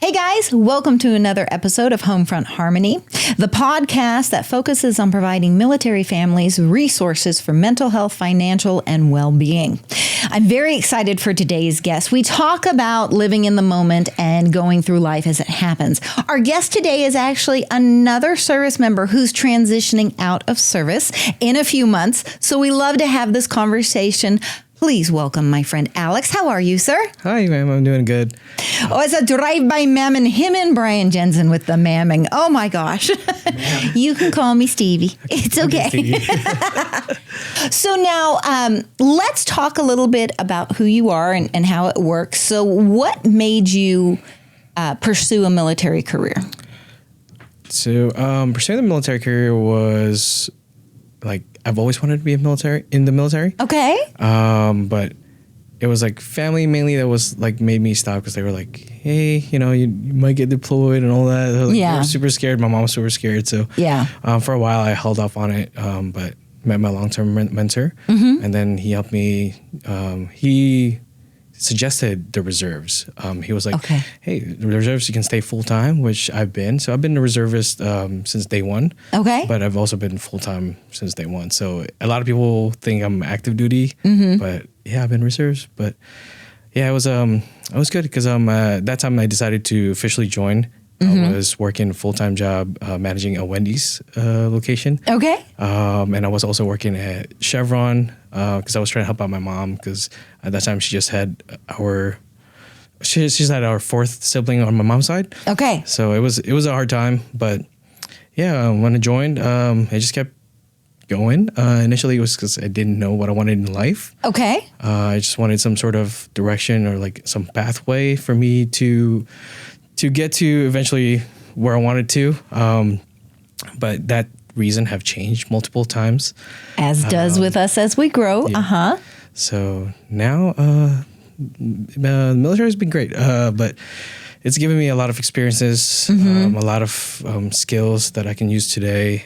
Hey guys, welcome to another episode of Homefront Harmony, the podcast that focuses on providing military families resources for mental health, financial, and well-being. I'm very excited for today's guest. We talk about living in the moment and going through life as it happens. Our guest today is actually another service member who's transitioning out of service in a few months. So we love to have this conversation. Please welcome my friend Alex. How are you, sir? Hi, ma'am. I'm doing good. Oh, it's a drive-by mammon. Him and Brian Jensen with the mamming. Oh, my gosh. You can call me Stevie. It's okay. So now let's talk a little bit about who you are and how it works. So what made you pursue a military career? So pursuing the military career was like I've always wanted to be in the military. Okay. But it was like family mainly that was like made me stop because they were like, hey, you might get deployed and all that. Like, yeah. They were super scared. My mom was super scared. So yeah. For a while I held off on it, but met my long-term mentor, and then he helped me. He suggested the reserves. He was like, okay. Hey, the reserves, you can stay full-time, which I've been. So I've been a reservist since day one. Okay. But I've also been full-time since day one. So a lot of people think I'm active duty, but yeah, I've been reserves. But yeah, it was good because that time I decided to officially join. I was working a full-time job managing a Wendy's location. Okay. And I was also working at Chevron because I was trying to help out my mom because at that time she's had our fourth sibling on my mom's side. Okay. So it was a hard time, but yeah, when I joined, I just kept going. Initially, it was because I didn't know what I wanted in life. Okay. I just wanted some sort of direction or like some pathway for me to get to eventually where I wanted to. But that reason have changed multiple times. As does with us as we grow. Yeah. Uh-huh. So now the military has been great, but it's given me a lot of experiences, a lot of skills that I can use today.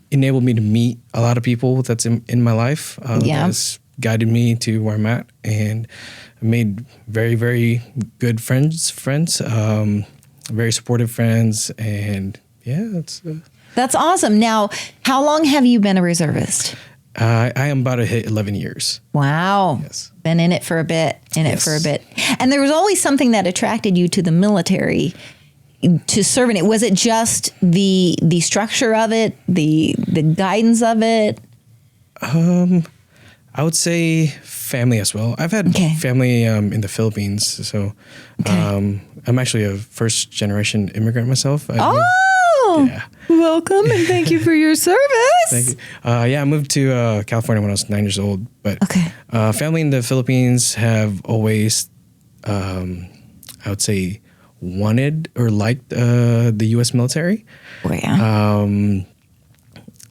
Enabled me to meet a lot of people that's in my life. That's guided me to where I'm at, and made very, very good friends, very supportive friends, and yeah, That's awesome. Now, how long have you been a reservist? I am about to hit 11 years. Wow. Yes. Been in it for a bit, And there was always something that attracted you to the military, to serve in it. Was it just the structure of it, the guidance of it? I would say family as well. I've had family in the Philippines, so I'm actually a first generation immigrant myself. Welcome and thank you for your service. Thank you. I moved to California when I was 9 years old, but family in the Philippines have always, I would say, wanted or liked the U.S. military. Oh, yeah.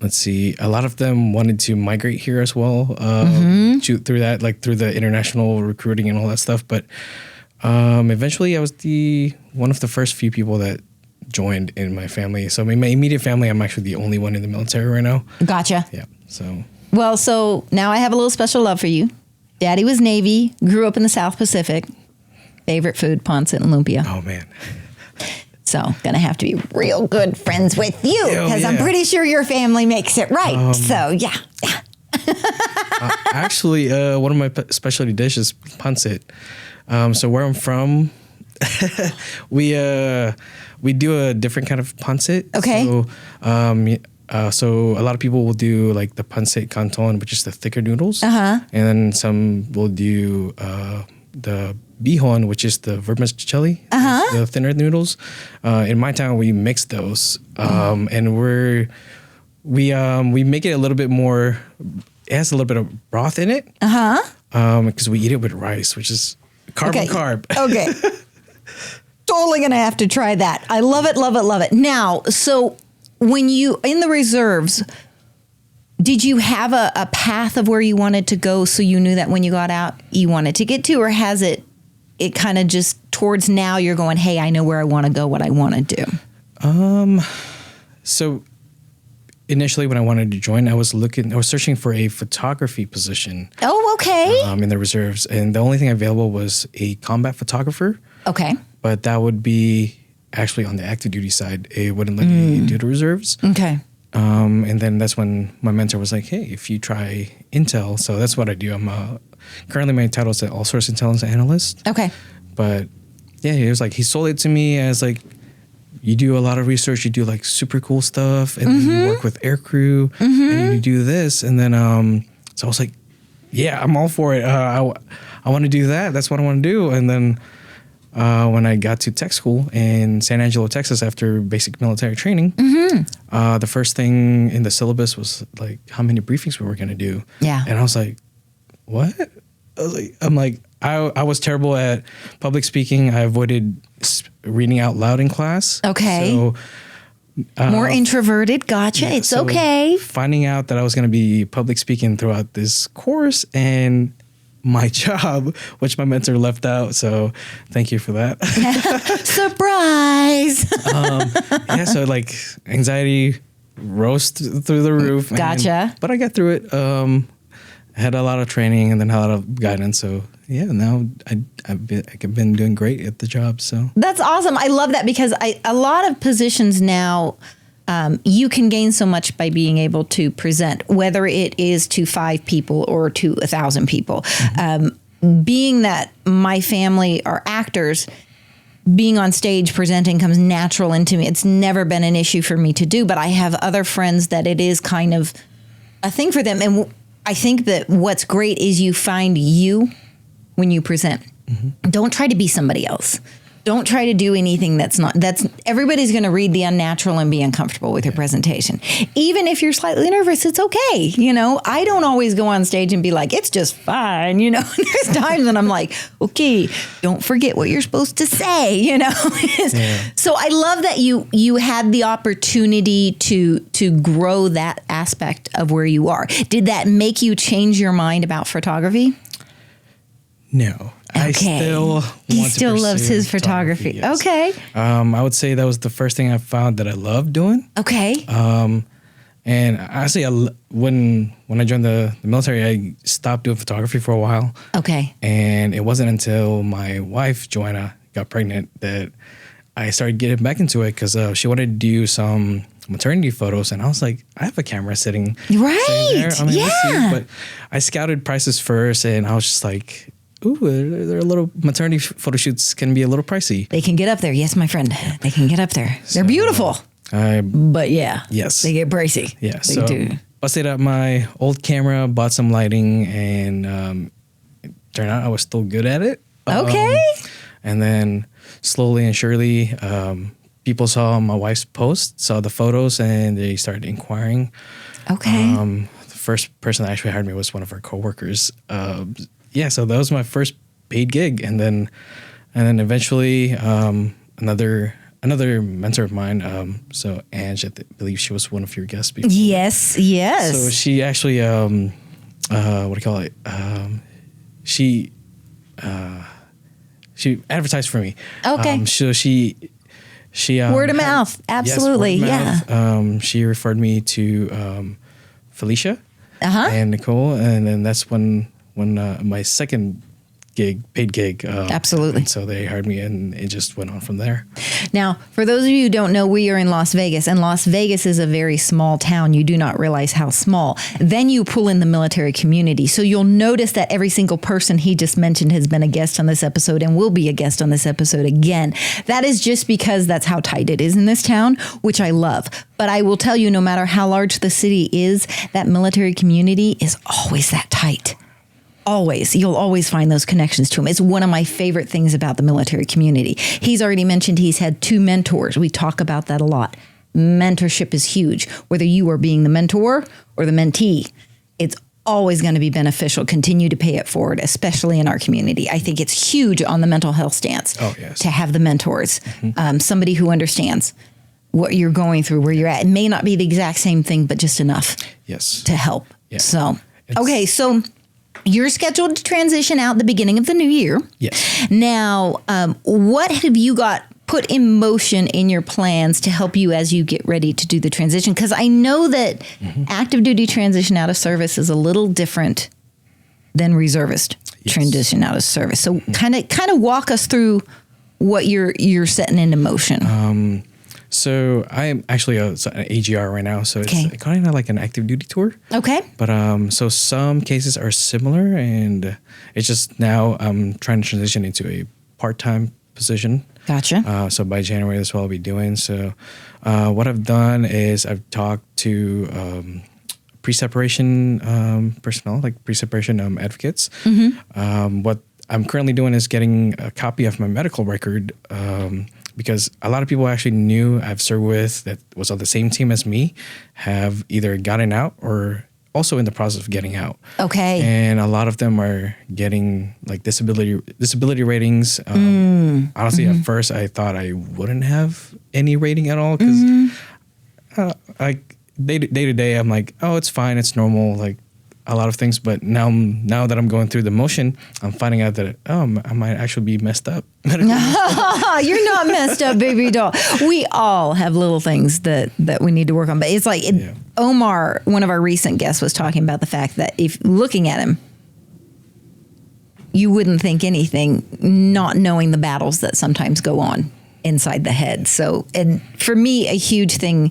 Let's see. A lot of them wanted to migrate here as well, through that, like through the international recruiting and all that stuff. But eventually, I was one of the first few people that joined in my family. So in my immediate family, I'm actually the only one in the military right now. Gotcha. Yeah. So now I have a little special love for you. Daddy was Navy, grew up in the South Pacific. Favorite food, ponce and lumpia. Oh man. So gonna have to be real good friends with you because I'm pretty sure your family makes it right. So yeah. Actually, one of my specialty dishes, pancit. So where I'm from, we do a different kind of pancit. Okay. So a lot of people will do like the pancit canton, which is the thicker noodles. And then some will do the bihon, which is the vermicelli, the thinner noodles. In my town, we mix those, and we make it a little bit more. It has a little bit of broth in it, because we eat it with rice, which is carb on carb. Okay, totally gonna have to try that. I love it, love it, love it. Now, so when you in the reserves, did you have a path of where you wanted to go, so you knew that when you got out, you wanted to get to, or has it kind of just towards now you're going, hey, I know where I want to go, what I want to do? So initially when I wanted to join, I was searching for a photography position. Oh, okay. In the reserves. And the only thing available was a combat photographer. Okay. but that would be actually on the active duty side. It wouldn't let me do the reserves. Okay. And then that's when my mentor was like, hey, if you try Intel. So that's what I do. I'm currently my title is an all source intelligence analyst. Okay. But yeah, he was like, he sold it to me as like, you do a lot of research, you do like super cool stuff, and then you work with aircrew, and you do this. And then, so I was like, yeah, I'm all for it. I want to do that. That's what I want to do. And then when I got to tech school in San Angelo, Texas, after basic military training, the first thing in the syllabus was like how many briefings we were going to do. Yeah. And I was like, what? I was terrible at public speaking. I avoided reading out loud in class. Okay. So, more introverted. Gotcha. yeah, It's so okay. Finding out that I was going to be public speaking throughout this course and my job, which my mentor left out. So thank you for that. Surprise. Yeah. So like anxiety rose through the roof. Gotcha. But I got through it. Had a lot of training and then had a lot of guidance. So yeah, now I've been doing great at the job. So That's awesome. I love that because a lot of positions now, you can gain so much by being able to present, whether it is to 5 people or to 1,000 people. Being that my family are actors, being on stage presenting comes natural into me. It's never been an issue for me to do, but I have other friends that it is kind of a thing for them. And I think that what's great is you find you when you present. Don't try to be somebody else. Don't try to do anything everybody's going to read the unnatural and be uncomfortable with your presentation. Even if you're slightly nervous, it's okay. You know, I don't always go on stage and be like, it's just fine. You know, there's times when I'm like, okay, don't forget what you're supposed to say, you know? So I love that you had the opportunity to grow that aspect of where you are. Did that make you change your mind about photography? no. Okay. He still loves his photography. Yes. Okay. I would say that was the first thing I found that I loved doing. Okay. And actually, when I joined the military, I stopped doing photography for a while. Okay. And it wasn't until my wife, Joanna, got pregnant that I started getting back into it because she wanted to do some maternity photos. And I was like, I have a camera sitting there. I mean, let's see. But I scouted prices first, and I was just like, ooh, they're a little maternity photo shoots can be a little pricey. They can get up there. Yes, my friend. They can get up there. They're beautiful. But yeah. Yes. They get pricey. Yeah. They So do. busted out my old camera, bought some lighting, and it turned out I was still good at it. Okay. And then slowly and surely, people saw my wife's post, saw the photos, and they started inquiring. Okay. The first person that actually hired me was one of our coworkers. Yeah, so that was my first paid gig, and then eventually another mentor of mine. So Ange, I believe she was one of your guests before. Yes. So she actually what do you call it? She advertised for me. Okay. So she word of mouth. Absolutely. Yes, word of mouth. She referred me to Felicia and Nicole, and then that's when my second paid gig. Absolutely. And so they hired me, and it just went on from there. Now, for those of you who don't know, we are in Las Vegas, and Las Vegas is a very small town. You do not realize how small. Then you pull in the military community. So you'll notice that every single person he just mentioned has been a guest on this episode and will be a guest on this episode again. That is just because that's how tight it is in this town, which I love. But I will tell you, no matter how large the city is, that military community is always that tight. Always. You'll always find those connections to him. It's one of my favorite things about the military community. He's already mentioned he's had 2 mentors. We talk about that a lot. Mentorship is huge. Whether you are being the mentor or the mentee, it's always going to be beneficial. Continue to pay it forward, especially in our community. I think it's huge on the mental health stance to have the mentors, somebody who understands what you're going through, where you're at. It may not be the exact same thing, but just enough to help. Yeah. So, okay, so you're scheduled to transition out the beginning of the new year. Yes. Now, what have you got put in motion in your plans to help you as you get ready to do the transition? Because I know that active duty transition out of service is a little different than reservist transition out of service. So kind of walk us through what you're setting into motion? So I'm actually an AGR right now, so it's kind of like an active duty tour. Okay. But so some cases are similar, and it's just now I'm trying to transition into a part-time position. Gotcha. So by January, that's what I'll be doing. So what I've done is I've talked to pre-separation personnel, like pre-separation advocates. What I'm currently doing is getting a copy of my medical record, because a lot of people actually knew I've served with that was on the same team as me have either gotten out or also in the process of getting out. Okay. And a lot of them are getting like disability ratings. Honestly, at first I thought I wouldn't have any rating at all because like day to day, I'm like, oh, it's fine, it's normal, like a lot of things. But now that I'm going through the motion, I'm finding out that I might actually be messed up. You're not messed up, baby doll. We all have little things that we need to work on. But it's like Omar, one of our recent guests, was talking about the fact that if looking at him, you wouldn't think anything, not knowing the battles that sometimes go on inside the head. So, and for me, a huge thing.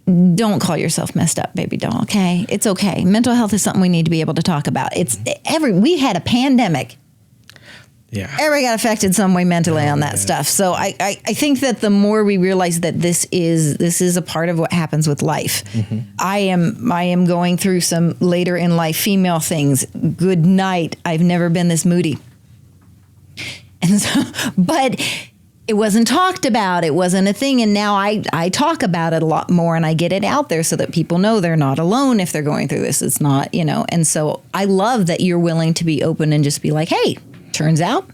Don't call yourself messed up, baby doll. Okay, it's okay. Mental health is something we need to be able to talk about. We had a pandemic. Yeah, everybody got affected some way mentally on that stuff. So I think that the more we realize that this is a part of what happens with life. I am going through some later in life female things. Good night. I've never been this moody, and so but. It wasn't talked about. It wasn't a thing. And now I talk about it a lot more and I get it out there so that people know they're not alone if they're going through this. It's not, and so I love that you're willing to be open and just be like, hey, turns out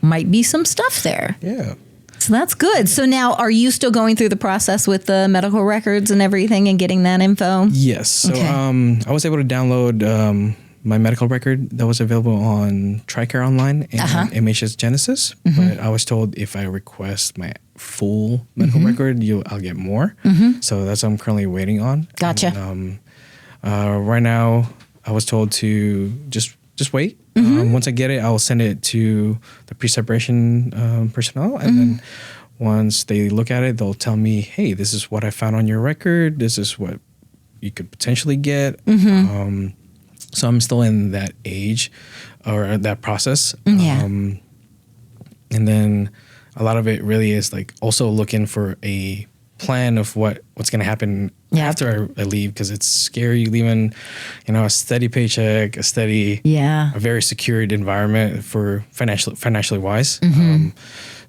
might be some stuff there. Yeah. So that's good. So now are you still going through the process with the medical records and everything and getting that info? Yes. So I was able to download my medical record that was available on TRICARE Online and MHS Genesis. But I was told if I request my full medical record, I'll get more. So that's what I'm currently waiting on. Gotcha. And, right now, I was told to just wait. Once I get it, I'll send it to the pre-separation personnel. And then once they look at it, they'll tell me, hey, this is what I found on your record. This is what you could potentially get. So I'm still in that age or that process. And then a lot of it really is like also looking for a plan of what's going to happen after I leave, because it's scary leaving, a steady paycheck, a very secured environment for financially wise.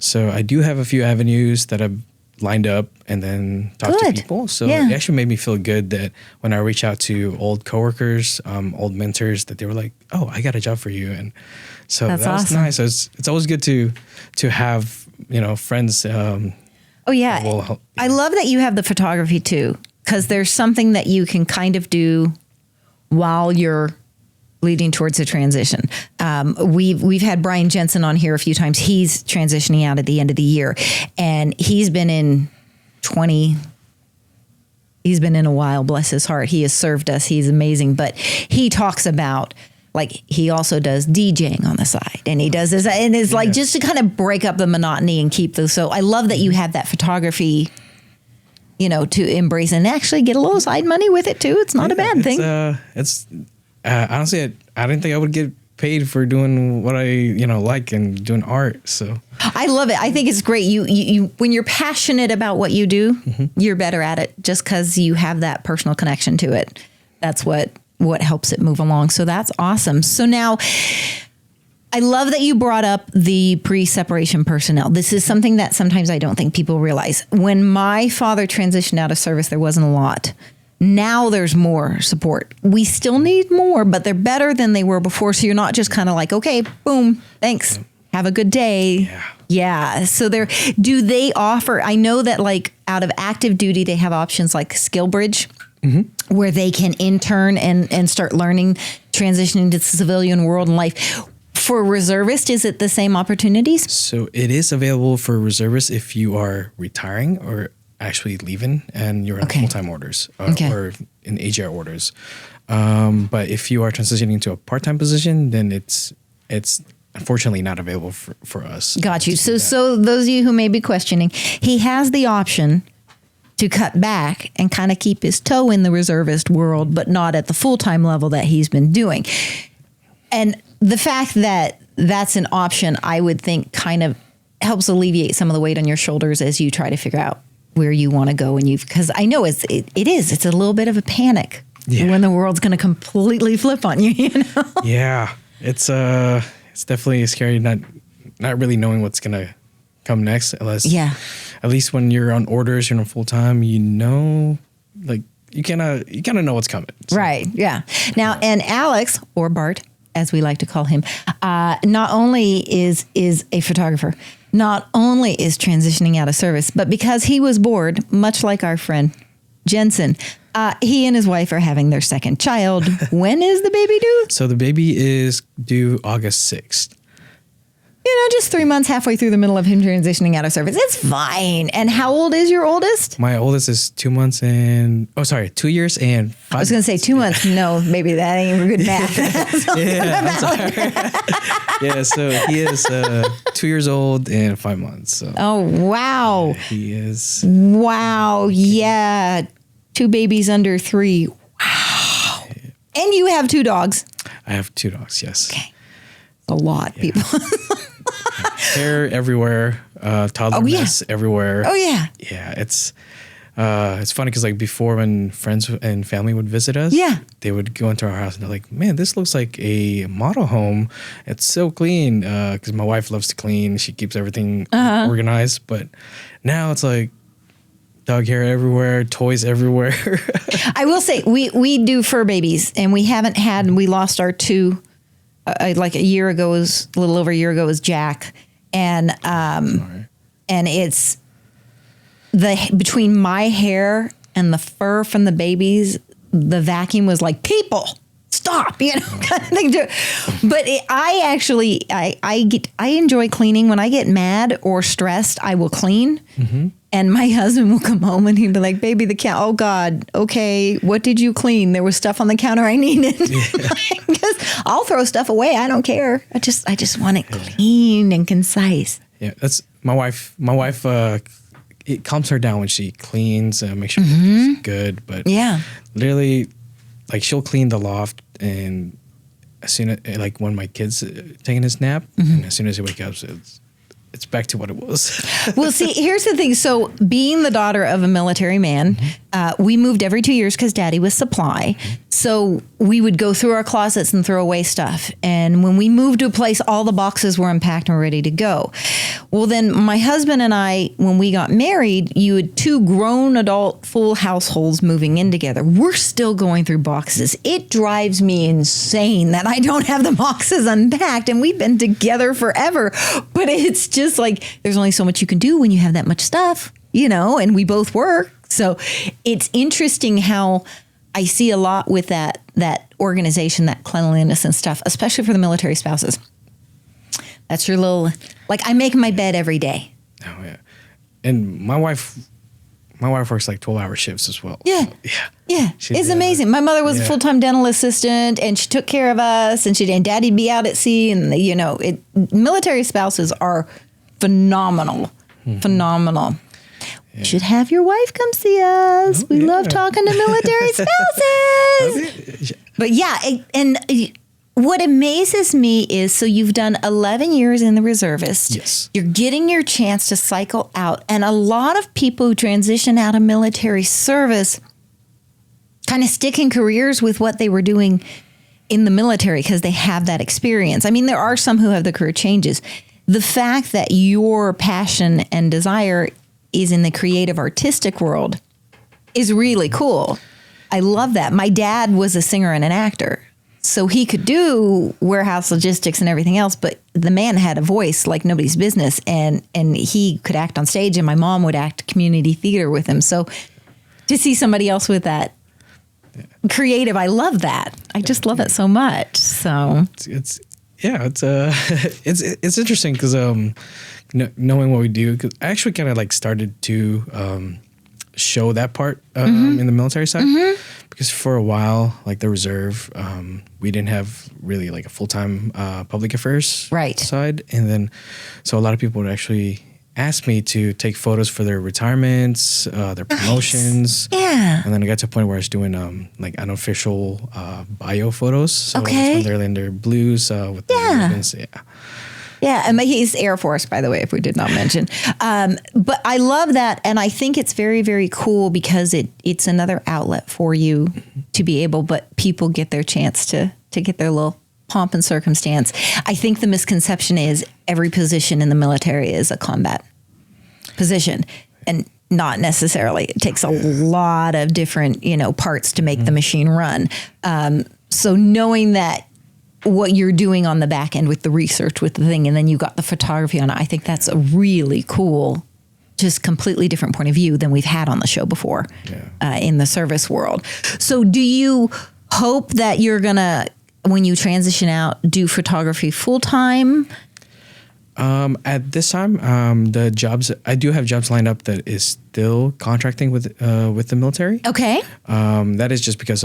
So I do have a few avenues that I've lined up and then talk to people. So it actually made me feel good that when I reach out to old coworkers, old mentors, that they were like, oh, I got a job for you. And so that was awesome. Nice. So it's always good to have, friends. I love that you have the photography too, because there's something that you can kind of do while you're leading towards a transition. We've had Brian Jensen on here a few times. He's transitioning out at the end of the year, and he's been in a while, bless his heart. He has served us. He's amazing. But he talks about, like, he also does DJing on the side, and he does this, and it's like just to kind of break up the monotony and keep those. So I love that you have that photography, to embrace and actually get a little side money with it too. It's not a bad thing. Honestly, I didn't think I would get paid for doing what I, like and doing art. So I love it. I think it's great. You when you're passionate about what you do, you're better at it just because you have that personal connection to it. That's what helps it move along. So that's awesome. So now I love that you brought up the pre-separation personnel. This is something that sometimes I don't think people realize. When my father transitioned out of service, there wasn't a lot. Now there's more support. We still need more, but they're better than they were before. So you're not just kind of like, okay, boom, thanks. Have a good day. Yeah. So do they offer, I know that like out of active duty, they have options like SkillBridge, where they can intern and start learning, transitioning to the civilian world and life. For reservist, is it the same opportunities? So it is available for reservists if you are retiring or actually leaving and you're on full-time orders or in AGR orders. But if you are transitioning to a part-time position, then it's unfortunately not available for us. Got you. So those of you who may be questioning, he has the option to cut back and kind of keep his toe in the reservist world, but not at the full-time level that he's been doing. And the fact that that's an option, I would think, kind of helps alleviate some of the weight on your shoulders as you try to figure out where you want to go. And because I know it's a little bit of a panic when the world's going to completely flip on you, you know? Yeah. It's definitely scary not really knowing what's going to come next, unless at least when you're on orders, you're on full time, you know, like you kind of know what's coming. So. Right. Yeah. Now, and Alex, or Bart, as we like to call him, not only is a photographer, not only is transitioning out of service, but because he was bored, much like our friend Jensen, he and his wife are having their second child. When is the baby due? So the baby is due August 6th. You know, just 3 months halfway through the middle of him transitioning out of service. It's fine. And how old is your oldest? My oldest is 2 months and 2 years and 5 months. I was going to say 2 months. No, maybe that ain't good math. Yeah, so he is 2 years old and 5 months. So. Oh, wow. He is. Wow. Yeah. 2 babies under 3. Wow. And you have 2 dogs. I have 2 dogs, yes. Okay. A lot, people. Hair everywhere, toddler mess everywhere. Oh yeah. Yeah, it's funny because like before, when friends and family would visit us, they would go into our house and they're like, "Man, this looks like a model home. It's so clean." Because my wife loves to clean, she keeps everything organized. But now it's like dog hair everywhere, toys everywhere. I will say we do fur babies, and we lost our 2. Like a little over a year ago was Jack, and it's between my hair and the fur from the babies, the vacuum was like, people stop, you know, kind of thing. But I enjoy cleaning. When I get mad or stressed, I will clean. Mm-hmm. And my husband will come home and he'd be like, "Baby, oh God, okay, what did you clean? There was stuff on the counter I needed." Because I'll throw stuff away. I don't care. I just want it clean and concise. Yeah, that's my wife. My wife, it calms her down when she cleans, make sure it's good. But literally, like she'll clean the loft, and as soon as like when my kid's taking his nap, and as soon as he wakes up, it's back to what it was. Well, see, here's the thing. So being the daughter of a military man, we moved every 2 years because Daddy was supply. So we would go through our closets and throw away stuff. And when we moved to a place, all the boxes were unpacked and ready to go. Well, then my husband and I, when we got married, you had 2 grown adult full households moving in together. We're still going through boxes. It drives me insane that I don't have the boxes unpacked, and we've been together forever. But it's just like, there's only so much you can do when you have that much stuff, you know, and we both work. So it's interesting how I see a lot with that organization, that cleanliness and stuff, especially for the military spouses. That's your little, like, I make my bed every day. Oh yeah. And my wife works like 12-hour shifts as well. Yeah. So, yeah. It's amazing. My mother was a full-time dental assistant, and she took care of us, and Daddy'd be out at sea, and you know, military spouses are phenomenal. Phenomenal. You should have your wife come see us. We love talking to military spouses. But and what amazes me is, so you've done 11 years in the reservist. Yes. You're getting your chance to cycle out. And a lot of people who transition out of military service kind of stick in careers with what they were doing in the military because they have that experience. I mean, there are some who have the career changes. The fact that your passion and desire is in the creative artistic world is really cool. I love that. My dad was a singer and an actor, so he could do warehouse logistics and everything else, but the man had a voice like nobody's business, and he could act on stage, and my mom would act community theater with him. So to see somebody else with that creative, I love that. I just love it so much. So it's interesting because knowing what we do, because I actually kind of like started to show that part in the military side, because for a while, like the reserve, we didn't have really like a full-time public affairs side, and then so a lot of people would actually ask me to take photos for their retirements, their promotions. Yeah. And then I got to a point where I was doing like unofficial bio photos. So that's when they're in their blues with their ribbons. Yeah. Yeah, and he's Air Force, by the way, if we did not mention. But I love that, and I think it's very, very cool because it's another outlet for you to be able, but people get their chance to get their little pomp and circumstance. I think the misconception is every position in the military is a combat position, and not necessarily. It takes a lot of different, parts to make the machine run. So knowing that what you're doing on the back end with the research, with the thing, and then you got the photography on it, I think that's a really cool, just completely different point of view than we've had on the show before in the service world. So do you hope that you're going to, when you transition out, do photography full time? At this time, I do have jobs lined up that is still contracting with the military. Okay. That is just because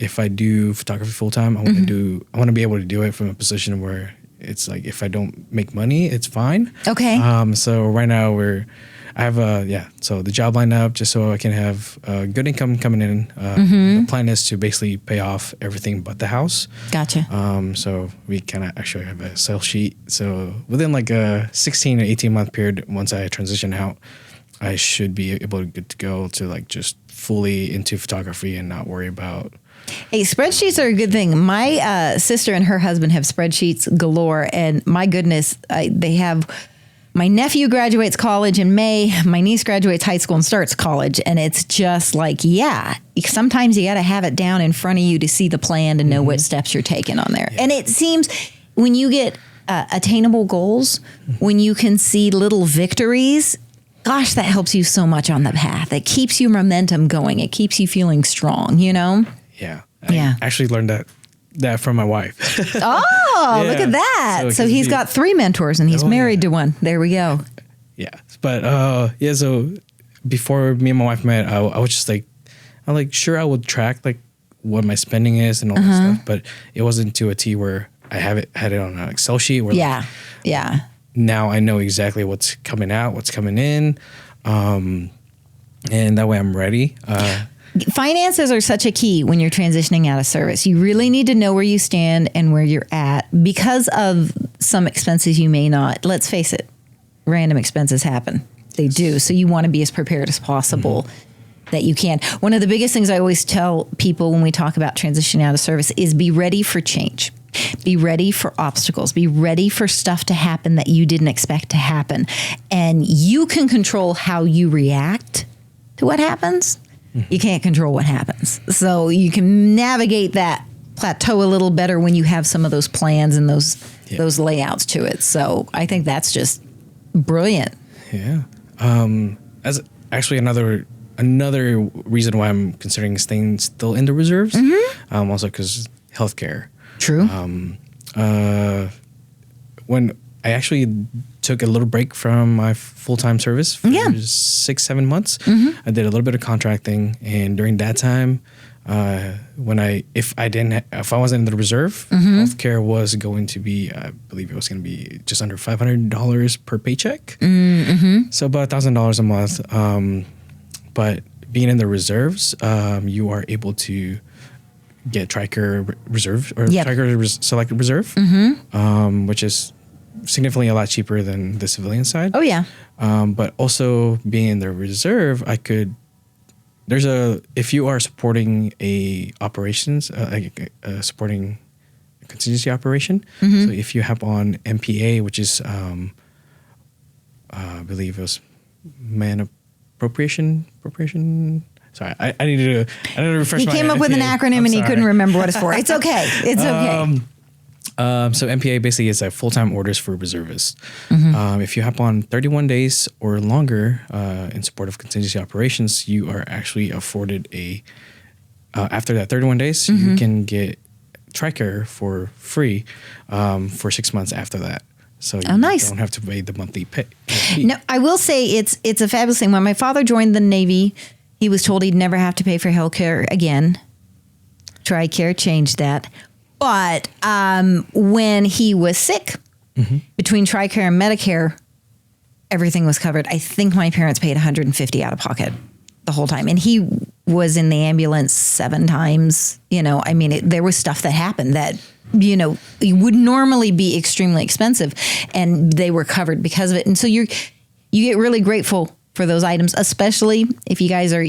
if I do photography full time, I want to be able to do it from a position where it's like if I don't make money, it's fine. Okay. So right now I have so the job lined up just so I can have good income coming in. The plan is to basically pay off everything but the house. Gotcha. So we kind of actually have a sales sheet. So within like a 16 to 18 month period, once I transition out, I should be able to get to go to like just fully into photography and not worry about. Hey, spreadsheets are a good thing. My sister and her husband have spreadsheets galore, and my goodness, they have. My nephew graduates college in May. My niece graduates high school and starts college, and it's just like, sometimes you got to have it down in front of you to see the plan to know what steps you're taking on there. Yeah. And it seems when you get attainable goals, when you can see little victories. Gosh, that helps you so much on the path. It keeps your momentum going. It keeps you feeling strong, Yeah. I actually learned that from my wife. Oh, look at that. So he's got 3 mentors and he's married to one. There we go. Yeah. But so before me and my wife met, I was just like, sure, I would track like what my spending is and all that stuff, but it wasn't to a T where I had it on an Excel sheet where now I know exactly what's coming out, what's coming in. And that way I'm ready. Finances are such a key when you're transitioning out of service. You really need to know where you stand and where you're at because of some expenses you may not. Let's face it, random expenses happen. They do. So you want to be as prepared as possible that you can. One of the biggest things I always tell people when we talk about transitioning out of service is be ready for change. Be ready for obstacles. Be ready for stuff to happen that you didn't expect to happen. And you can control how you react to what happens. You can't control what happens. So you can navigate that plateau a little better when you have some of those plans and those layouts to it. So I think that's just brilliant. Yeah. As actually another reason why I'm considering staying still in the reserves. Also because healthcare. True. When I actually took a little break from my full-time service for 6-7 months. I did a little bit of contracting, and during that time, if I wasn't in the reserve, healthcare was going to be, I believe it was going to be just under $500 per paycheck. So about $1,000 a month. But being in the reserves, you are able to get Tricare Reserve or Tricare Selected Reserve, which is significantly a lot cheaper than the civilian side. Oh yeah. But also being in the reserve, if you are supporting supporting a contingency operation. So if you have on MPA, which is, I believe it was man appropriation. Sorry, I need to refresh my. He came up with an acronym and he couldn't remember what it's for. It's okay. It's okay. So MPA basically is full-time orders for reservists. If you hop on 31 days or longer in support of contingency operations, you are actually afforded after that 31 days, you can get Tricare for free for 6 months after that. So you don't have to pay the monthly No, I will say it's a fabulous thing. When my father joined the Navy, he was told he'd never have to pay for health care again. TRICARE changed that. But when he was sick, between TRICARE and Medicare, everything was covered. I think my parents paid $150 out of pocket the whole time. And he was in the ambulance 7 times. There was stuff that happened that, it would normally be extremely expensive, and they were covered because of it. And so you get really grateful for those items, especially if you guys are,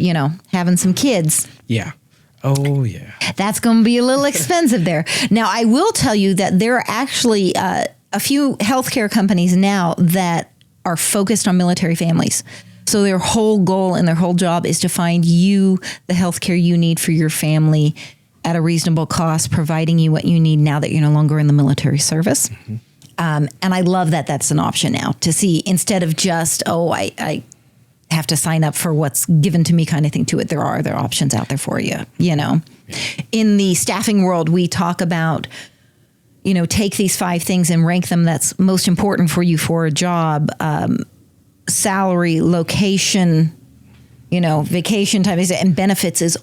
having some kids. Yeah. Oh, yeah. That's going to be a little expensive there. Now, I will tell you that there are actually a few healthcare companies now that are focused on military families. So their whole goal and their whole job is to find you the healthcare you need for your family at a reasonable cost, providing you what you need now that you're no longer in the military service. And I love that that's an option now to see, instead of just, I have to sign up for what's given to me kind of thing to it. There are other options out there for you, In the staffing world, we talk about, take these 5 things and rank them that's most important for you for a job. Salary, location, vacation time, and benefits is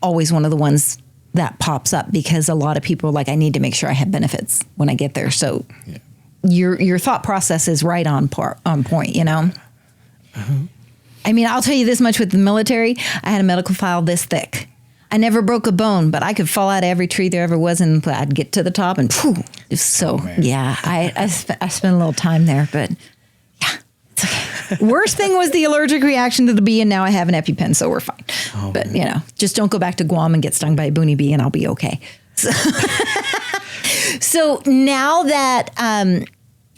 always one of the ones that pops up, because a lot of people are like, I need to make sure I have benefits when I get there. So your thought process is right on point, I'll tell you this much with the military. I had a medical file this thick. I never broke a bone, but I could fall out of every tree there ever was, and I'd get to the top and phew. I spent a little time there, but yeah, it's okay. Worst thing was the allergic reaction to the bee, and now I have an EpiPen, so we're fine. But, just don't go back to Guam and get stung by a boonie bee, and I'll be okay. So now that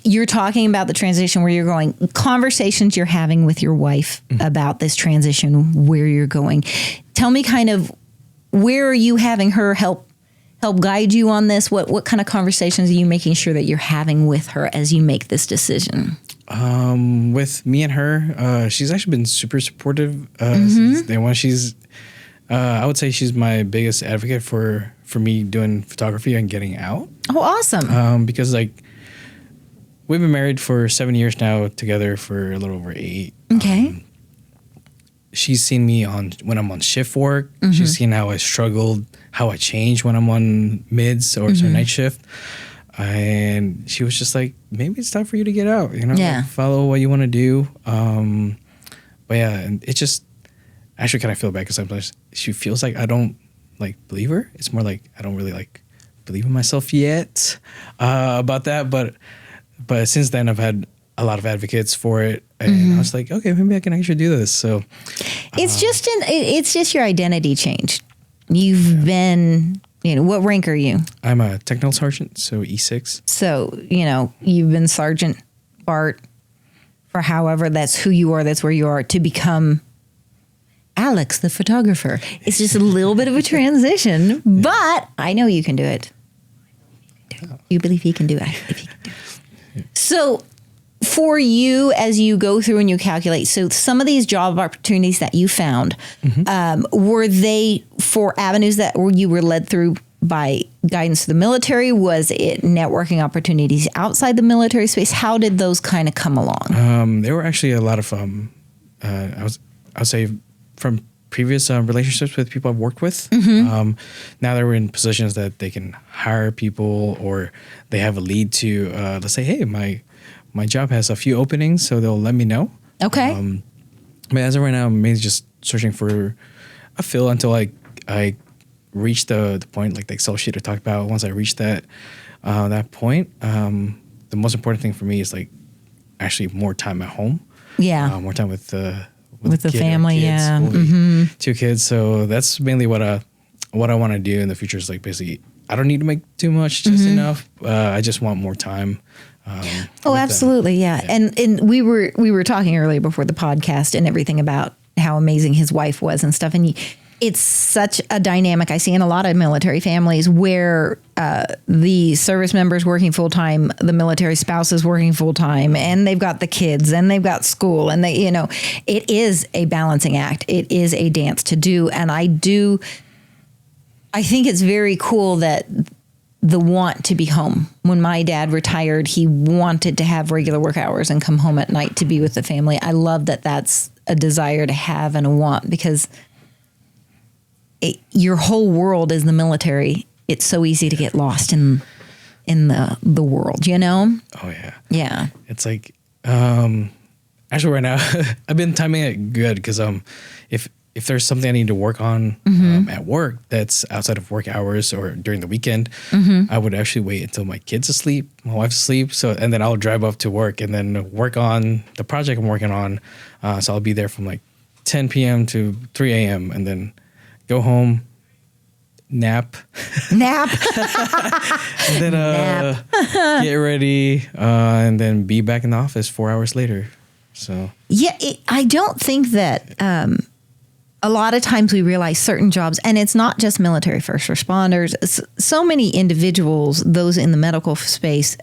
you're talking about the transition, where you're going, conversations you're having with your wife about this transition, where you're going, tell me kind of, where are you having her help guide you on this? What kind of conversations are you making sure that you're having with her as you make this decision? With me and her, she's actually been super supportive since day one. She's, I would say she's my biggest advocate for me doing photography and getting out. Oh, awesome. Because we've been married for 7 years now, together for a little over 8. Okay. She's seen me when I'm on shift work. She's seen how I struggled, how I change when I'm on mids or night shift. And she was just like, maybe it's time for you to get out, follow what you want to do. But yeah, and it just actually kind of feel bad, because sometimes she feels like I don't believe her. It's more like I don't really believe in myself yet about that. But since then, I've had a lot of advocates for it, and I was like, okay, maybe I can actually do this. So it's just your identity changed. You've been, what rank are you? I'm a technical sergeant, so E6. So, you've been Sergeant Bart for however, that's who you are, that's where you are, to become Alex, the photographer. It's just a little bit of a transition, but I know you can do it. You believe he can do it. If he can do it. So for you, as you go through and you calculate, so some of these job opportunities that you found, were they for avenues that you were led through by guidance to the military? Was it networking opportunities outside the military space? How did those kind of come along? There were actually a lot of, I would say, from previous relationships with people I've worked with. Now that we're in positions that they can hire people, or they have a lead to, let's say, hey, my job has a few openings, so they'll let me know. Okay. But as of right now, I'm mainly just searching for a fill until I reach the point, like the Excel sheet I talked about. Once I reach that point, the most important thing for me is actually more time at home. Yeah. More time with the family. Kids, Yeah. 2 kids. So that's mainly what I want to do in the future. Is basically, I don't need to make too much, just enough. I just want more time. Absolutely. Yeah. And we were talking earlier before the podcast and everything about how amazing his wife was and stuff. And it's such a dynamic I see in a lot of military families, where the service members working full time, the military spouse is working full time, and they've got the kids and they've got school, and it is a balancing act. It is a dance to do. And I think it's very cool that the want to be home. When my dad retired, he wanted to have regular work hours and come home at night to be with the family. I love that that's a desire to have and a want, because your whole world is the military. It's so easy to get lost in the world, you know? Oh yeah. Yeah. It's like, actually right now, I've been timing it good because if there's something I need to work on at work that's outside of work hours or during the weekend, I would actually wait until my kid's asleep, my wife's asleep. And then I'll drive up to work and then work on the project I'm working on. So I'll be there from like 10 p.m. to 3 a.m. and then go home, nap. And then get ready and then be back in the office 4 hours later. So yeah, I don't think that a lot of times we realize certain jobs, and it's not just military first responders, so many individuals, those in the medical space,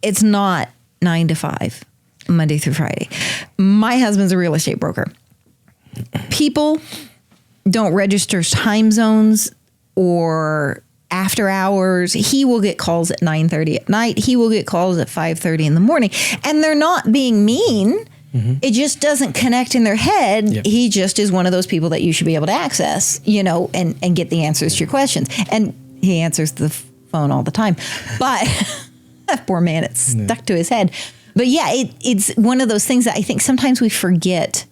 it's not 9 to 5, Monday through Friday. My husband's a real estate broker. People don't register time zones or after hours. He will get calls at 9:30 at night. He will get calls at 5:30 in the morning. And they're not being mean. It just doesn't connect in their head. Yep. He just is one of those people that you should be able to access, you know, and get the answers to your questions. And he answers the phone all the time. But that poor man, it's stuck to his head. But yeah, it's one of those things that I think sometimes we forget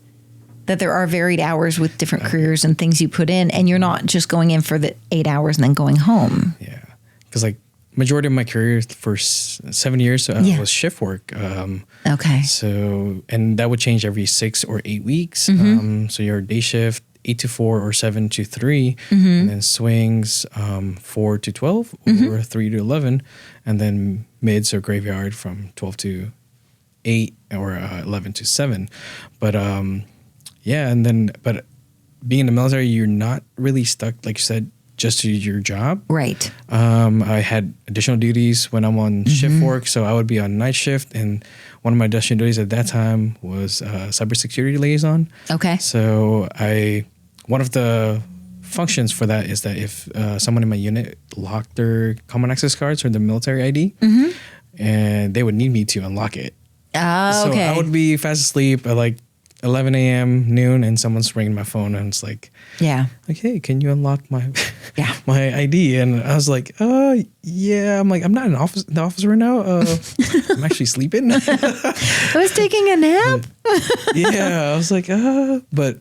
that there are varied hours with different careers and things you put in, and you're not just going in for the 8 hours and then going home. Yeah. Because like majority of my career for 7 years was shift work. Okay. So, and that would change every 6 or 8 weeks. So your day shift, 8 to 4 or 7 to 3, and then swings 4 to 12 or 3 to 11, and then mids or graveyard from 12 to 8 or 11 to 7. But yeah, and then, but being in the military, you're not really stuck, like you said, just to your job. Right. I had additional duties when I'm on shift work, so I would be on night shift, and one of my additional duties at that time was cybersecurity liaison. Okay. So one of the functions for that is that if someone in my unit locked their common access cards or the military ID, and they would need me to unlock it. Oh, okay. So I would be fast asleep at like 11 a.m., noon, and someone's ringing my phone, and it's like, hey, can you unlock my my ID? And I was like, yeah. I'm like, I'm not in the office right now. I'm actually sleeping. I was taking a nap. Yeah, I was like, but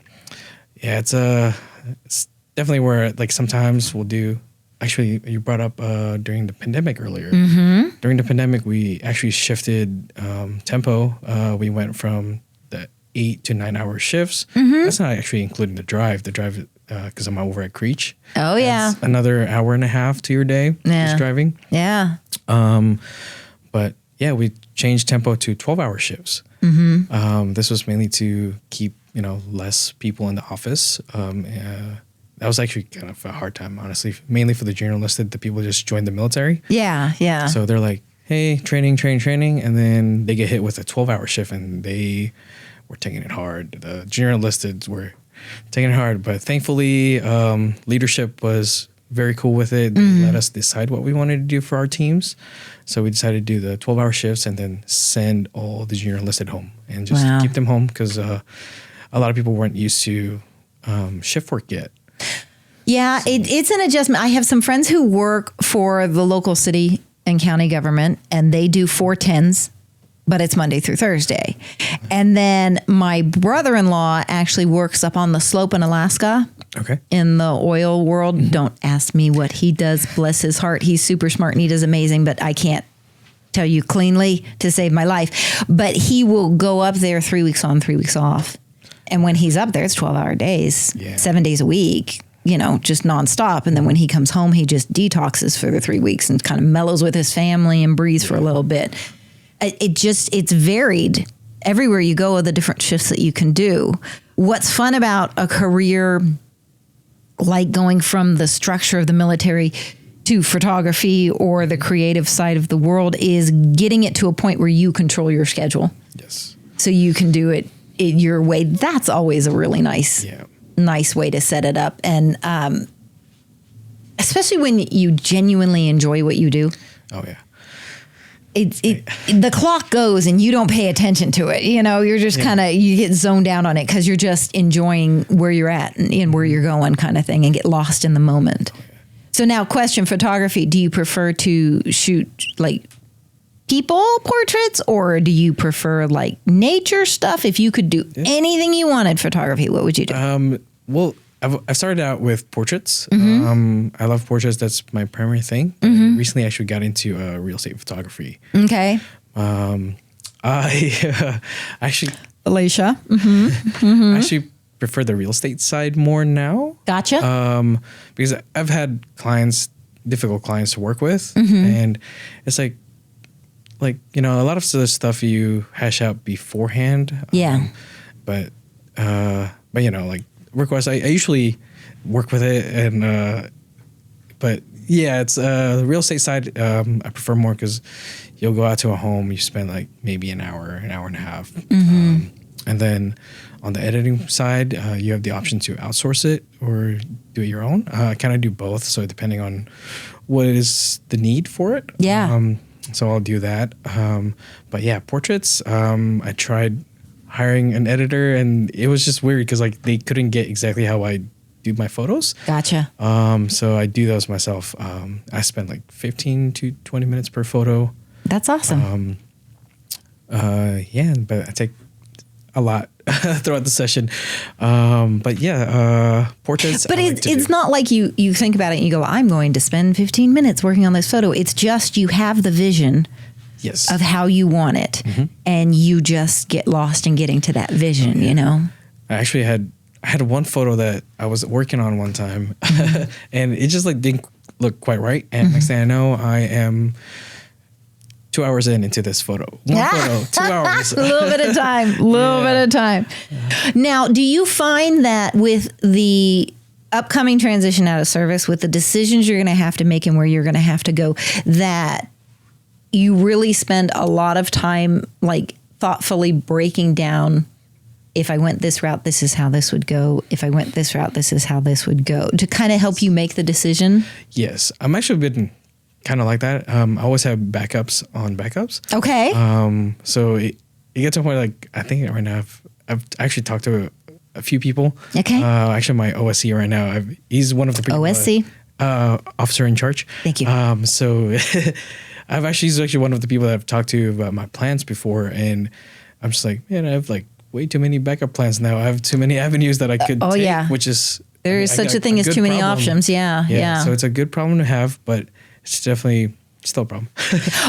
yeah, it's definitely where like sometimes we'll do. Actually, you brought up during the pandemic earlier. During the pandemic, we actually shifted tempo. We went from the 8 to 9 hour shifts. That's not actually including the drive. The drive, because I'm over at Creech. Oh, yeah. That's another hour and a half to your day just driving. Yeah. But yeah, we changed tempo to 12-hour shifts. This was mainly to keep, less people in the office. That was actually kind of a hard time, honestly, mainly for the junior enlisted. The people just joined the military. Yeah, yeah. So they're like, hey, training. And then they get hit with a 12-hour shift, and they were taking it hard. The junior enlisted were taking it hard. But thankfully, leadership was very cool with it. They let us decide what we wanted to do for our teams. So we decided to do the 12-hour shifts and then send all the junior enlisted home and just keep them home, because a lot of people weren't used to shift work yet. Yeah, it's an adjustment. I have some friends who work for the local city and county government, and they do 410s, but it's Monday through Thursday. And then my brother-in-law actually works up on the slope in Alaska. Okay. In the oil world. Don't ask me what he does. Bless his heart. He's super smart and he does amazing, but I can't tell you cleanly to save my life. But he will go up there 3 weeks on, 3 weeks off. And when he's up there, it's 12-hour days, 7 days a week, just nonstop. And then when he comes home, he just detoxes for the 3 weeks and kind of mellows with his family and breathes for a little bit. It's varied. Everywhere you go are the different shifts that you can do. What's fun about a career like going from the structure of the military to photography or the creative side of the world is getting it to a point where you control your schedule. Yes. So you can do it your way. That's always a really nice way to set it up. And especially when you genuinely enjoy what you do. Oh yeah. The clock goes and you don't pay attention to it. You know, you're just kind of, you get zoned out on it because you're just enjoying where you're at and where you're going kind of thing and get lost in the moment. So now question, photography, do you prefer to shoot like people portraits or do you prefer like nature stuff? If you could do anything you wanted photography, what would you do? Well, I've started out with portraits. I love portraits. That's my primary thing. Recently, I actually got into real estate photography. Okay. I actually, Alicia. I actually prefer the real estate side more now. Gotcha. Because I've had clients, difficult clients to work with, and it's like you know, a lot of the stuff you hash out beforehand. Yeah. But you know, like requests, I usually work with it, and but yeah, it's the real estate side. I prefer more because you'll go out to a home, you spend like maybe an hour and a half, and then on the editing side, you have the option to outsource it or do it your own. I kind of do both, so depending on what is the need for it. Yeah. So I'll do that. But yeah, portraits. I tried hiring an editor, and it was just weird because like they couldn't get exactly how I do my photos. Gotcha. So I do those myself. I spend like 15 to 20 minutes per photo. That's awesome. Yeah, but I take a lot throughout the session. But yeah, portraits. But it's not like you think about it and you go, I'm going to spend 15 minutes working on this photo. It's just you have the vision of how you want it, and you just get lost in getting to that vision, you know? I actually had one photo that I was working on one time, and it just like didn't look quite right. And next thing I know, I am 2 hours into this photo. One photo, 2 hours. A little bit of time. Now, do you find that with the upcoming transition out of service, with the decisions you're going to have to make and where you're going to have to go, that you really spend a lot of time like thoughtfully breaking down, if I went this route, this is how this would go. If I went this route, this is how this would go, to kind of help you make the decision? Yes. I'm actually been kind of like that. I always have backups on backups. Okay. So it gets to a point like, I think right now I've actually talked to a few people. Okay. Actually my OSC right now, he's one of the people. OSC? Officer in charge. Thank you. So he's actually one of the people that I've talked to about my plans before. And I'm just like, man, I have like way too many backup plans now. I have too many avenues that I could take, which is... There is such a thing as too many options. Yeah. So it's a good problem to have, but it's definitely still a problem.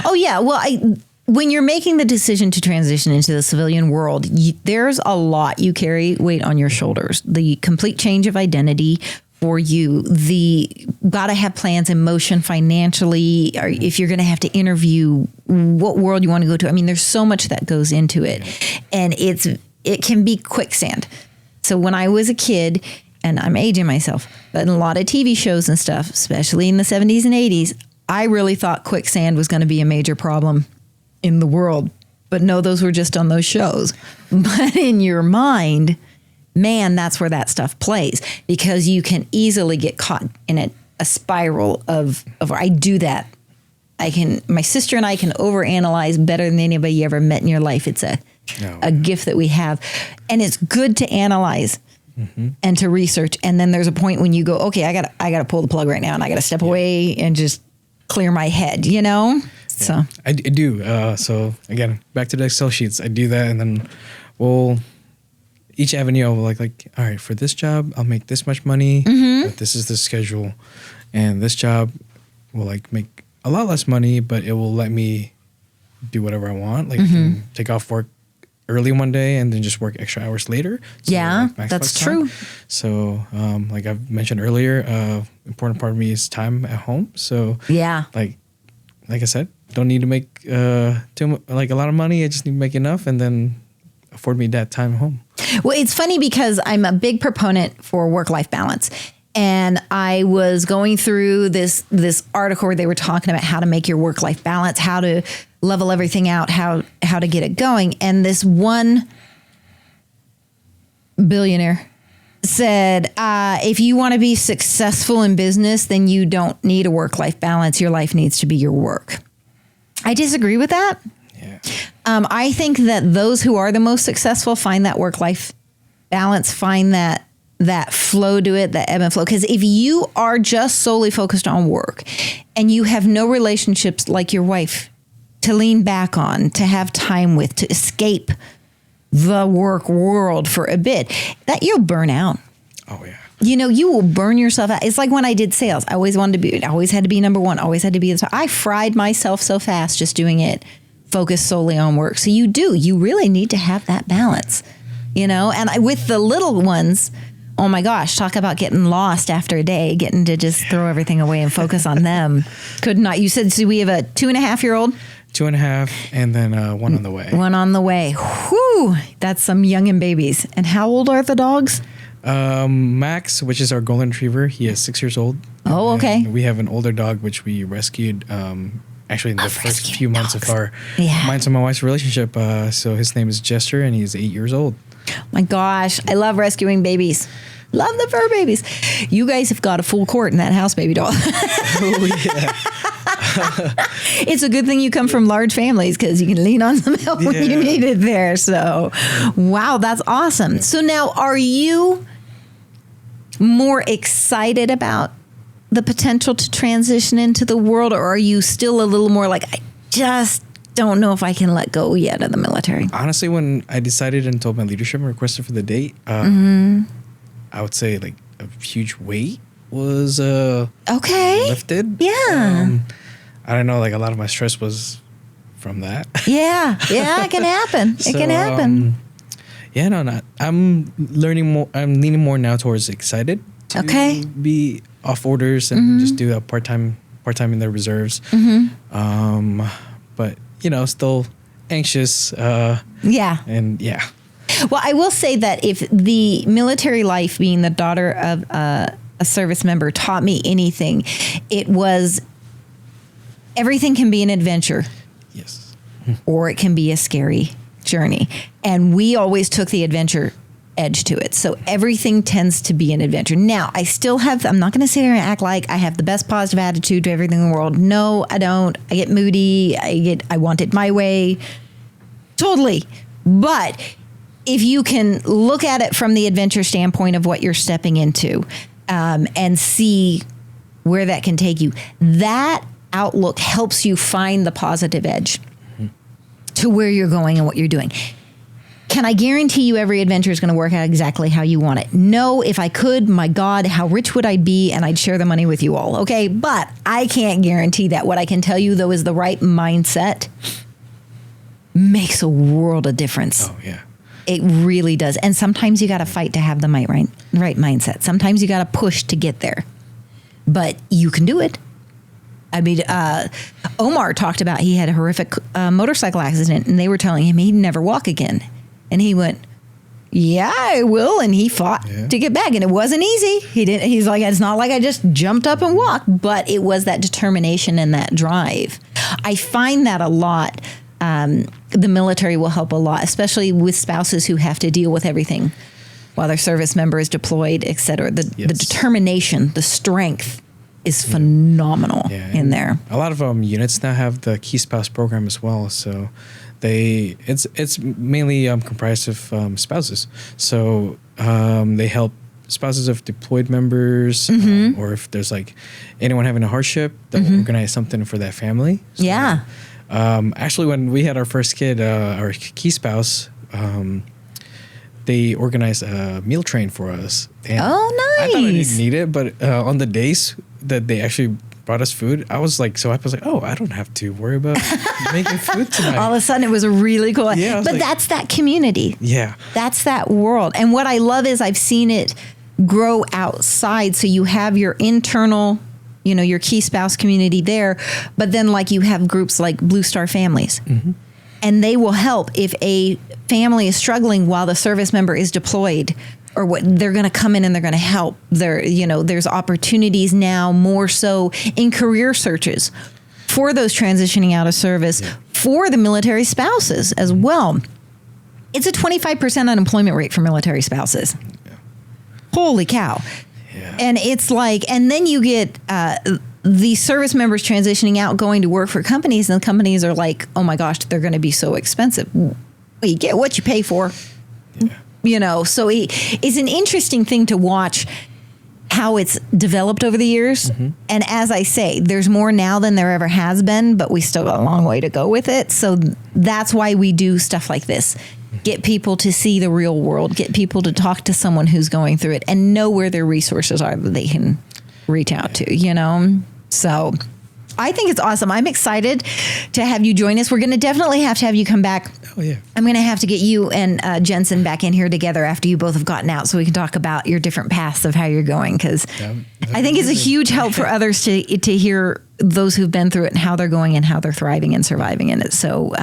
Oh, yeah. Well, when you're making the decision to transition into the civilian world, there's a lot you carry weight on your shoulders. The complete change of identity for you, the got to have plans in motion financially, or if you're going to have to interview, what world you want to go to. I mean, there's so much that goes into it, and it can be quicksand. So when I was a kid, and I'm aging myself, but in a lot of TV shows and stuff, especially in the 70s and 80s, I really thought quicksand was going to be a major problem in the world. But no, those were just on those shows. But in your mind, man, that's where that stuff plays, because you can easily get caught in a spiral of I do that. My sister and I can overanalyze better than anybody you ever met in your life. It's a gift that we have. And it's good to analyze and to research. And then there's a point when you go, okay, I gotta pull the plug right now, and I gotta step away and just clear my head, you know? Yeah. So I do. So again, back to the Excel sheets, I do that, and then each avenue I'll like, all right, for this job, I'll make this much money, but this is the schedule. And this job will like make a lot less money, but it will let me do whatever I want. Like I can take off work early one day and then just work extra hours later. So like that's true. So like I've mentioned earlier, important part of me is time at home. So like I said, don't need to make a lot of money. I just need to make enough and then afford me that time at home. Well, it's funny because I'm a big proponent for work-life balance. And I was going through this article where they were talking about how to make your work-life balance, how to level everything out, how to get it going. And this one billionaire said, if you want to be successful in business, then you don't need a work-life balance. Your life needs to be your work. I disagree with that. Yeah. I think that those who are the most successful find that work-life balance, find that flow to it, that ebb and flow. Because if you are just solely focused on work and you have no relationships like your wife to lean back on, to have time with, to escape the work world for a bit, that you'll burn out. Oh, yeah. You will burn yourself out. It's like when I did sales. I always had to be number one, always had to be the top. I fried myself so fast just doing it, focused solely on work. So you really need to have that balance, and with the little ones, oh my gosh, talk about getting lost after a day, getting to just throw everything away and focus on them. Could not. You said, so we have a 2.5-year-old? 2.5, and then one on the way. One on the way. Whew, that's some youngin' babies. And how old are the dogs? Max, which is our golden retriever, he is 6 years old. Oh, okay. And we have an older dog, which we rescued actually in the first few months of our mine and my wife's relationship. So his name is Jester, and he's 8 years old. My gosh, I love rescuing babies. Love the fur babies. You guys have got a full court in that house, baby doll. Oh, yeah. It's a good thing you come from large families because you can lean on some help when you need it there. So, wow, that's awesome. Yeah. So now, are you more excited about the potential to transition into the world, or are you still a little more like, I just don't know if I can let go yet of the military? Honestly, when I decided and told my leadership and requested for the date, I would say like a huge weight was lifted. Yeah. I don't know, like a lot of my stress was from that. Yeah, it can happen. It can happen. I'm learning more. I'm leaning more now towards excited to be off orders and just do a part-time in the reserves. But still anxious. And yeah. Well, I will say that if the military life, being the daughter of a service member, taught me anything, it was everything can be an adventure. Yes. Or it can be a scary journey. And we always took the adventure edge to it. So everything tends to be an adventure. Now, I'm not going to sit here and act like I have the best positive attitude to everything in the world. No, I don't. I get moody. I want it my way. Totally. But if you can look at it from the adventure standpoint of what you're stepping into, and see where that can take you, that outlook helps you find the positive edge to where you're going and what you're doing. Can I guarantee you every adventure is going to work out exactly how you want it? No. If I could, my God, how rich would I be? And I'd share the money with you all. Okay. But I can't guarantee that. What I can tell you, though, is the right mindset makes a world of difference. Oh, yeah. It really does. And sometimes you got to fight to have the right mindset. Sometimes you got to push to get there. But you can do it. I mean, Omar talked about he had a horrific motorcycle accident, and they were telling him he'd never walk again. And he went, yeah, I will. And he fought to get back. And it wasn't easy. He's like, it's not like I just jumped up and walked, but it was that determination and that drive. I find that a lot. The military will help a lot, especially with spouses who have to deal with everything while their service member is deployed, et cetera. The determination, the strength is phenomenal in there. A lot of units now have the Key Spouse program as well. So it's mainly comprised of spouses. So they help spouses of deployed members, or if there's like anyone having a hardship, they'll organize something for that family. So, actually, when we had our first kid, our Key Spouse, they organized a meal train for us. And nice. I thought I didn't need it, but on the days that they actually brought us food, I was like, oh, I don't have to worry about making food tonight. All of a sudden, it was a really cool. Yeah, but that's that community. Yeah. That's that world. And what I love is I've seen it grow outside. So you have your internal, your Key Spouse community there, but then like you have groups like Blue Star Families. And they will help if a family is struggling while the service member is deployed, or what, they're going to come in and they're going to help. There's opportunities now more so in career searches for those transitioning out of service for the military spouses as well. It's a 25% unemployment rate for military spouses. Holy cow. Yeah. And it's like, and then you get the service members transitioning out, going to work for companies, and the companies are like, oh my gosh, they're going to be so expensive. Well, you get what you pay for. Yeah. So it's an interesting thing to watch how it's developed over the years. Mm-hmm. And as I say, there's more now than there ever has been, but we still got a long way to go with it. So that's why we do stuff like this. Get people to see the real world, get people to talk to someone who's going through it and know where their resources are that they can reach out to, So I think it's awesome. I'm excited to have you join us. We're going to definitely have to have you come back. Oh, yeah. I'm going to have to get you and Jensen back in here together after you both have gotten out so we can talk about your different paths of how you're going, because I think it's a huge help for others to hear those who've been through it and how they're going and how they're thriving and surviving in it. So,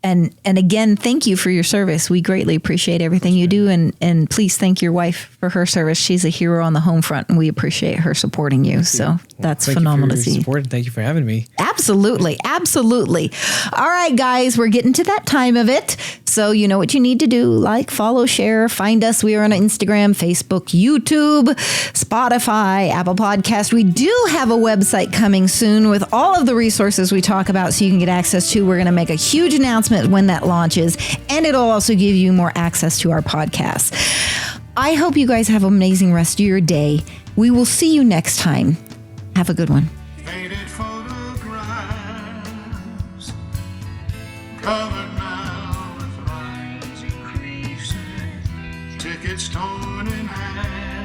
and again, thank you for your service. We greatly appreciate everything you do. And please thank your wife for her service. She's a hero on the home front, and we appreciate her supporting you. So that's phenomenal to see. Support. Thank you for having me. Absolutely. Absolutely. All right, guys, we're getting to that time of it. So you know what you need to do. Like, follow, share, find us. We are on Instagram, Facebook, YouTube, Spotify, Apple Podcast. We do have a website coming soon with all of the resources we talk about so you can get access to. We're going to make a huge announcement when that launches, and it'll also give you more access to our podcast. I hope you guys have an amazing rest of your day. We will see you next time. Have a good one. Faded photographs, covered now with lines increasing, tickets torn in half.